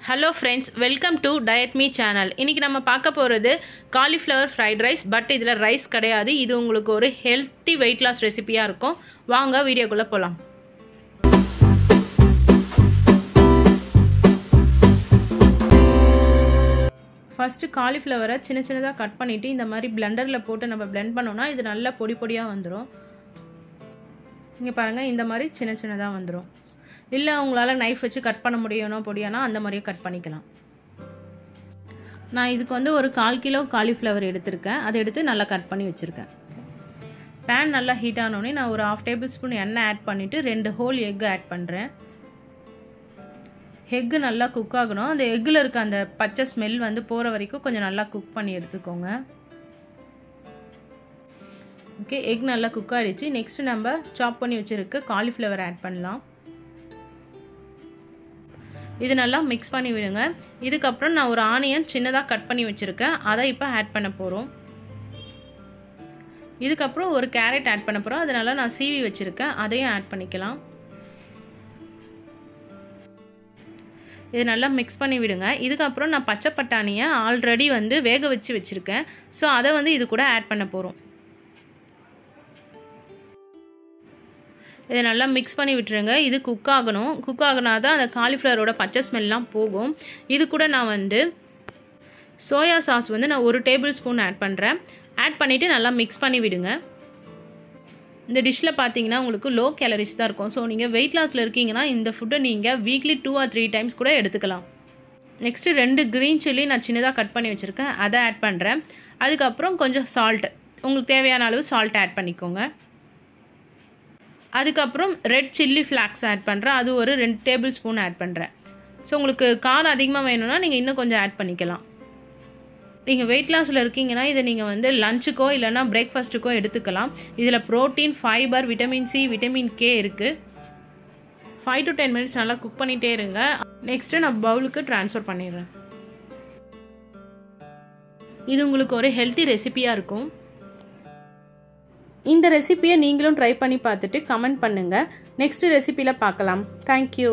Hello friends, welcome to Diet Me channel. இன்னைக்கு நம்ம பார்க்க போறது cauliflower fried rice, பட் இதுல ரைஸ் கிடையாது. இது உங்களுக்கு ஒரு healthy weight loss ரெசிபியா இருக்கும். வாங்க வீடியோக்குள்ள போலாம். ஃபர்ஸ்ட் cauliflower சின்ன சின்னதா கட் பண்ணிட்டு இந்த மாதிரி blender-ல போட்டு நம்ம blend பண்ணோம்னா இது நல்ல பொடி பொடியா வந்துரும். இங்க பாருங்க இந்த மாதிரி சின்ன சின்னதா வந்துரும். இல்ல உங்களால நைஃப் வச்சு கட் பண்ண முடியும்னா பொடியானா அந்த மாதிரியே கட் பண்ணிக்கலாம். நான் இதுக்கு வந்து ஒரு 1/4 கிலோ காலிஃப்ளவர் எடுத்துர்க்கேன். அதை எடுத்து நல்லா கட் பண்ணி வச்சிருக்கேன். pan நல்லா ஹீட் ஆனோனே நான் ஒரு 1/2 டேபிள்ஸ்பூன் எண்ணெய் ஆட் பண்ணிட்டு 2 ஹோல் எக் ஆட் பண்றேன். எக் நல்லா குக் ஆகணும். அந்த எக்ல இருக்க அந்த பச்சை ஸ்மெல் வந்து போற வரைக்கும் கொஞ்சம் நல்லா குக் பண்ணி எடுத்துக்கோங்க. ஓகே, எக் நல்லா குக் ஆயிடுச்சு. நெக்ஸ்ட் நம்ம சாப் பண்ணி வச்சிருக்க காலிஃப்ளவர் ஆட் பண்ணலாம். இது நல்லா மிக்ஸ் பண்ணி விடுங்க. இதுக்கு அப்புறம் நான் ஒரு ஆனியன் சின்னதா கட் பண்ணி வச்சிருக்கேன். அதை இப்போ ஆட் பண்ண போறோம். இதுக்கு அப்புறம் ஒரு கேரட் ஆட் பண்ண போறோம். அதனால நான் சீவி வச்சிருக்கேன். அதையும் ஆட் பண்ணிக்கலாம். இது நல்லா மிக்ஸ் பண்ணி விடுங்க. இதுக்கு அப்புறம் நான் பச்சை பட்டாணியை ஆல்ரெடி வந்து வேக வச்சு வச்சிருக்கேன். சோ அதை வந்து இது கூட ஆட் பண்ண போறோம். இதை நல்லா மிக்ஸ் பண்ணி விட்டுருங்க. இது குக் ஆகணும். குக் ஆகனாதான் அந்த காலிஃப்ளவரோட பச்சை ஸ்மெல்லாம் போகும். இது கூட நான் வந்து சோயா சாஸ் வந்து நான் 1 டேபிள் ஸ்பூன் ஆட் பண்ணுறேன். ஆட் பண்ணிவிட்டு நல்லா மிக்ஸ் பண்ணி விடுங்க. இந்த டிஷ்ஷில் பார்த்தீங்கன்னா உங்களுக்கு லோ கேலரிஸ் தான் இருக்கும். ஸோ நீங்கள் வெயிட் லாஸில் இருக்கீங்கன்னா இந்த ஃபுட்டை நீங்கள் வீக்லி 2 or 3 டைம்ஸ் கூட எடுத்துக்கலாம். நெக்ஸ்ட்டு 2 க்ரீன் சில்லி நான் சின்னதாக கட் பண்ணி வச்சுருக்கேன். அதை ஆட் பண்ணுறேன். அதுக்கப்புறம் கொஞ்சம் சால்ட், உங்களுக்கு தேவையான அளவு சால்ட் ஆட் பண்ணிக்கோங்க. அதுக்கப்புறம் ரெட் சில்லி ஃப்ளாக்ஸ் ஆட் பண்ணுறேன். அது ஒரு 2 டேபிள் ஸ்பூன் ஆட் பண்ணுறேன். ஸோ உங்களுக்கு காரம் அதிகமாக வேணும்னா நீங்கள் இன்னும் கொஞ்சம் ஆட் பண்ணிக்கலாம். நீங்கள் வெயிட் லாஸில் இருக்கீங்கன்னா இதை நீங்கள் வந்து லஞ்சுக்கோ இல்லைனா பிரேக்ஃபாஸ்ட்டுக்கோ எடுத்துக்கலாம். இதில் protein, fibre, vitamin C, vitamin K இருக்குது. 5 to 10 மினிட்ஸ் நல்லா குக் பண்ணிகிட்டே இருங்க. நெக்ஸ்ட்டு நான் பவுலுக்கு ட்ரான்ஸ்ஃபர் பண்ணிடுறேன். இது உங்களுக்கு ஒரு ஹெல்த்தி ரெசிபியாக இருக்கும். இந்த ரெசிபியை நீங்களும் ட்ரை பண்ணி பார்த்துட்டு கமெண்ட் பண்ணுங்கள். நெக்ஸ்ட் ரெசிபியில் பார்க்கலாம். தேங்க்யூ.